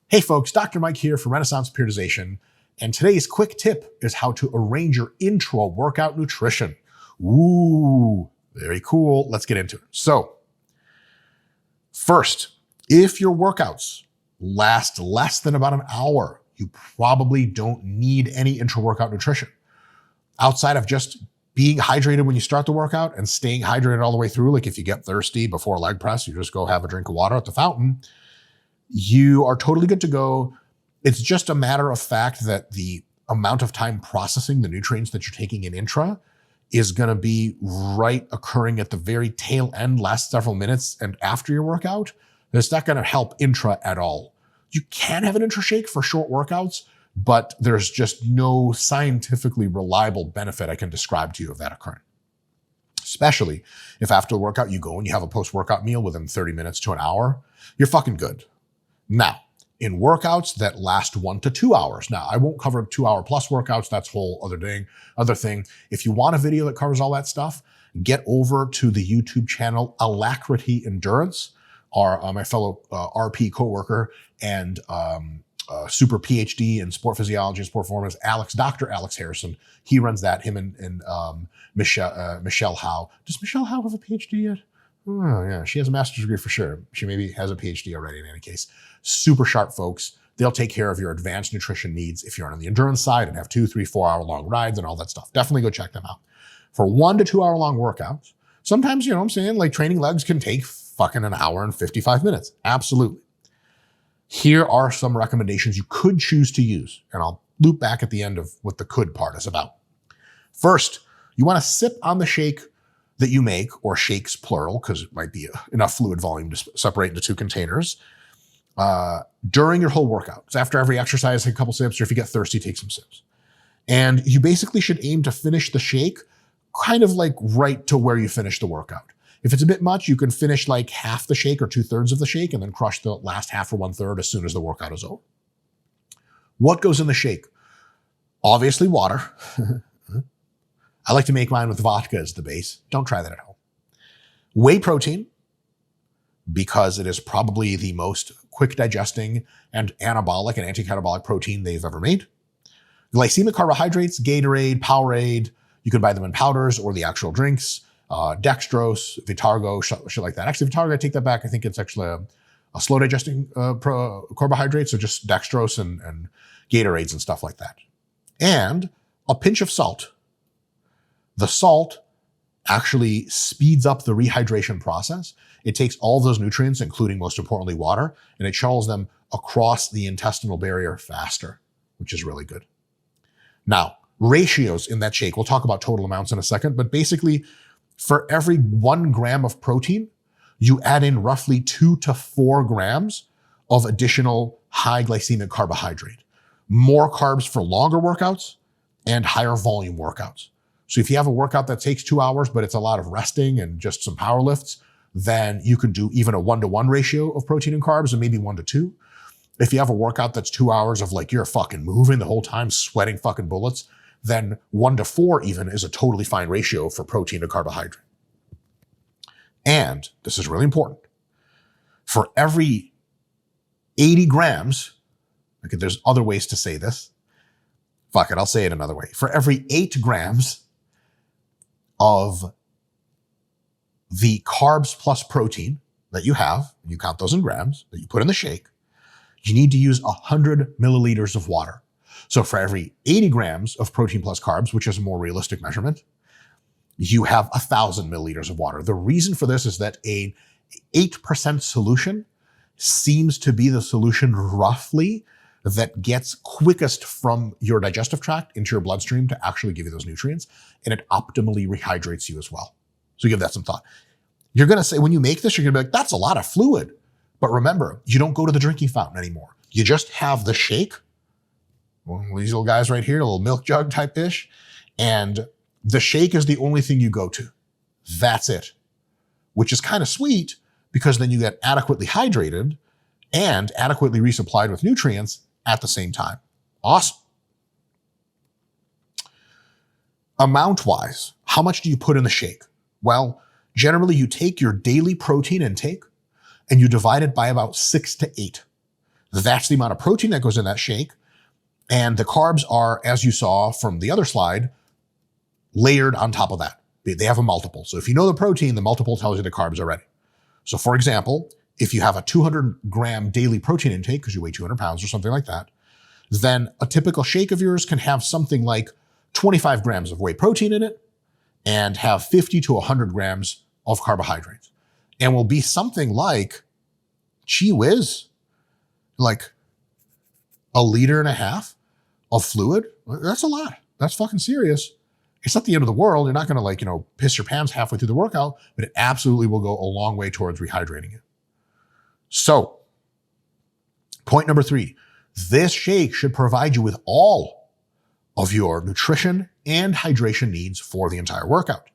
Hey folks, Dr. Mike here for Renaissance Periodization, and today's quick tip is how to arrange your intra-workout nutrition. Ooh, very cool. Let's get into it. So, first, if your workouts last less than about an hour, you probably don't need any intra-workout nutrition. Outside of just being hydrated when you start the workout and staying hydrated all the way through, like if you get thirsty before a leg press, you just go have a drink of water at the fountain, you are totally good to go. It's just a matter of fact that the amount of time processing the nutrients that you're taking in intra is going to be right occurring at the very tail end, last several minutes and after your workout. It's not going to help intra at all. You can have an intra shake for short workouts, but there's just no scientifically reliable benefit I can describe to you of that occurring. Especially if after the workout you go and you have a post-workout meal within 30 minutes to an hour, you're fucking good. Now, in workouts that last 1 to 2 hours. Now, I won't cover 2 hour plus workouts. That's a whole other thing. If you want a video that covers all that stuff, get over to the YouTube channel Alacrity Endurance. My fellow RP coworker and super PhD in sport physiology and sport performance, Dr. Alex Harrison. He runs that, him and Michelle Howe. Does Michelle Howe have a PhD yet? Oh, yeah, she has a master's degree for sure. She maybe has a PhD already in any case. Super sharp folks. They'll take care of your advanced nutrition needs if you're on the endurance side and have 2, 3, 4 hour long rides and all that stuff. Definitely go check them out. For 1 to 2 hour long workouts, sometimes, you know what I'm saying, like training legs can take fucking an hour and 55 minutes. Absolutely. Here are some recommendations you could choose to use, and I'll loop back at the end of what the could part is about. First, you want to sip on the shake that you make, or shakes plural, because it might be enough fluid volume to separate into 2 containers, during your whole workout. So after every exercise, take a couple sips, or if you get thirsty, take some sips. And you basically should aim to finish the shake kind of like right to where you finish the workout. If it's a bit much, you can finish like half the shake or 2/3 of the shake and then crush the last half or 1/3 as soon as the workout is over. What goes in the shake? Obviously water. I like to make mine with vodka as the base. Don't try that at home. Whey protein, because it is probably the most quick digesting and anabolic and anti-catabolic protein they've ever made. Glycemic carbohydrates, Gatorade, Powerade. You can buy them in powders or the actual drinks. Dextrose, Vitargo, shit like that. Actually, Vitargo, I take that back. I think it's actually a slow digesting carbohydrate. So just dextrose and Gatorades and stuff like that. And a pinch of salt. The salt actually speeds up the rehydration process. It takes all those nutrients, including most importantly water, and it shuttles them across the intestinal barrier faster, which is really good. Now, ratios in that shake, we'll talk about total amounts in a second, but basically for every 1 gram of protein, you add in roughly 2 to 4 grams of additional high glycemic carbohydrate. More carbs for longer workouts and higher volume workouts. So if you have a workout that takes 2 hours, but it's a lot of resting and just some power lifts, then you can do even a 1-to-1 ratio of protein and carbs and maybe 1 to 2. If you have a workout that's 2 hours of like you're fucking moving the whole time, sweating fucking bullets, then 1 to 4 even is a totally fine ratio for protein to carbohydrate. And this is really important. For every 80 grams, okay, there's other ways to say this. Fuck it, I'll say it another way. For every 8 grams of the carbs plus protein that you have, you count those in grams, that you put in the shake, you need to use 100 milliliters of water. So for every 80 grams of protein plus carbs, which is a more realistic measurement, you have 1,000 milliliters of water. The reason for this is that an 8% solution seems to be the solution roughly that gets quickest from your digestive tract into your bloodstream to actually give you those nutrients, and it optimally rehydrates you as well. So give that some thought. You're going to say, when you make this, you're going to be like, that's a lot of fluid. But remember, you don't go to the drinking fountain anymore. You just have the shake. Well, these little guys right here, a little milk jug type ish. And the shake is the only thing you go to. That's it. Which is kind of sweet because then you get adequately hydrated and adequately resupplied with nutrients at the same time. Awesome. Amount-wise, how much do you put in the shake? Well, generally you take your daily protein intake and you divide it by about 6 to 8. That's the amount of protein that goes in that shake. And the carbs are, as you saw from the other slide, layered on top of that. They have a multiple. So if you know the protein, the multiple tells you the carbs already. So for example, if you have a 200-gram daily protein intake because you weigh 200 pounds or something like that, then a typical shake of yours can have something like 25 grams of whey protein in it and have 50 to 100 grams of carbohydrates. And will be something like, gee whiz, like 1.5 liters of fluid. That's a lot. That's fucking serious. It's not the end of the world. You're not going to piss your pants halfway through the workout, but it absolutely will go a long way towards rehydrating you. So, point number 3, this shake should provide you with all of your nutrition and hydration needs for the entire workout.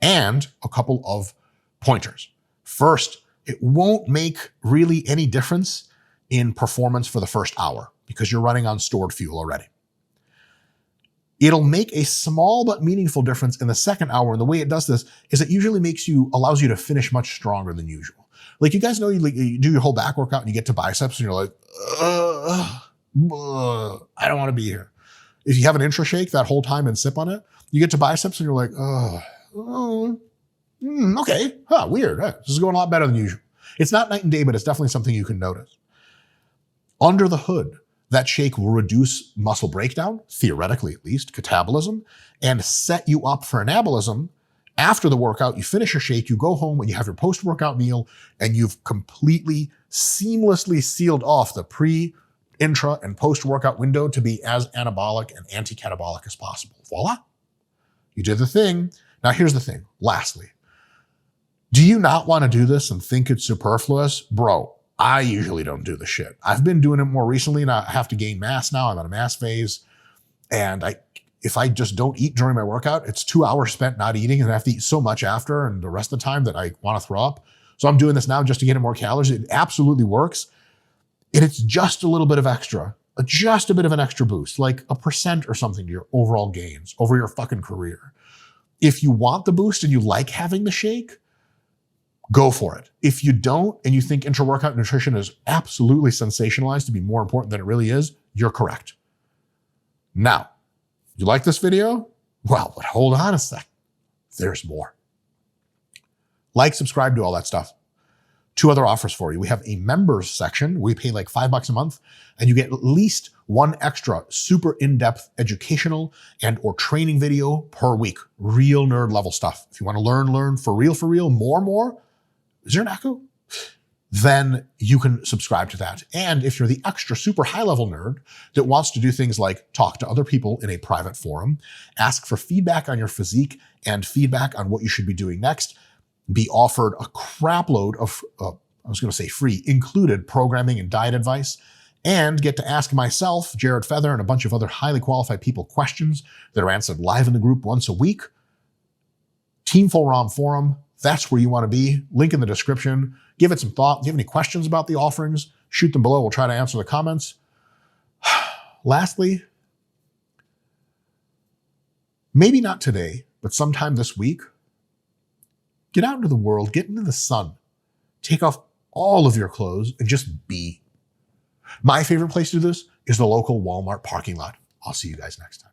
And a couple of pointers. First, it won't make really any difference in performance for the first hour because you're running on stored fuel already. It'll make a small but meaningful difference in the second hour. And the way it does this is it usually allows you to finish much stronger than usual. Like you guys know, you do your whole back workout and you get to biceps and you're like, I don't want to be here. If you have an intra shake that whole time and sip on it, you get to biceps and you're like, okay, weird. This is going a lot better than usual. It's not night and day, but it's definitely something you can notice. Under the hood, that shake will reduce muscle breakdown, theoretically at least, catabolism, and set you up for anabolism. After the workout, you finish your shake, you go home and you have your post-workout meal, and you've completely, seamlessly sealed off the pre, intra, and post-workout window to be as anabolic and anti-catabolic as possible. Voila. You did the thing. Now here's the thing. Lastly, do you not want to do this and think it's superfluous? Bro, I usually don't do the shit. I've been doing it more recently and I have to gain mass now. I'm on a mass phase. And if I just don't eat during my workout, it's 2 hours spent not eating and I have to eat so much after and the rest of the time that I want to throw up. So I'm doing this now just to get in more calories. It absolutely works. And it's just a little bit of extra, just a bit of an extra boost, like 1% or something to your overall gains over your fucking career. If you want the boost and you like having the shake, go for it. If you don't, and you think intra-workout nutrition is absolutely sensationalized to be more important than it really is, you're correct. Now, you like this video? Well, but hold on a sec. There's more. Like, subscribe, do all that stuff. 2 other offers for you. We have a members section. We pay like $5 a month and you get at least 1 extra super in-depth educational and or training video per week. Real nerd level stuff. If you want to learn for real, more. Is there an echo? Then you can subscribe to that. And if you're the extra super high level nerd that wants to do things like talk to other people in a private forum, ask for feedback on your physique and feedback on what you should be doing next, be offered a crap load of, free, included programming and diet advice, and get to ask myself, Jared Feather, and a bunch of other highly qualified people questions that are answered live in the group once a week. Team Full ROM Forum, that's where you want to be. Link in the description. Give it some thought. Do you have any questions about the offerings? Shoot them below. We'll try to answer the comments. Lastly, maybe not today, but sometime this week, get out into the world, get into the sun, take off all of your clothes and just be. My favorite place to do this is the local Walmart parking lot. I'll see you guys next time.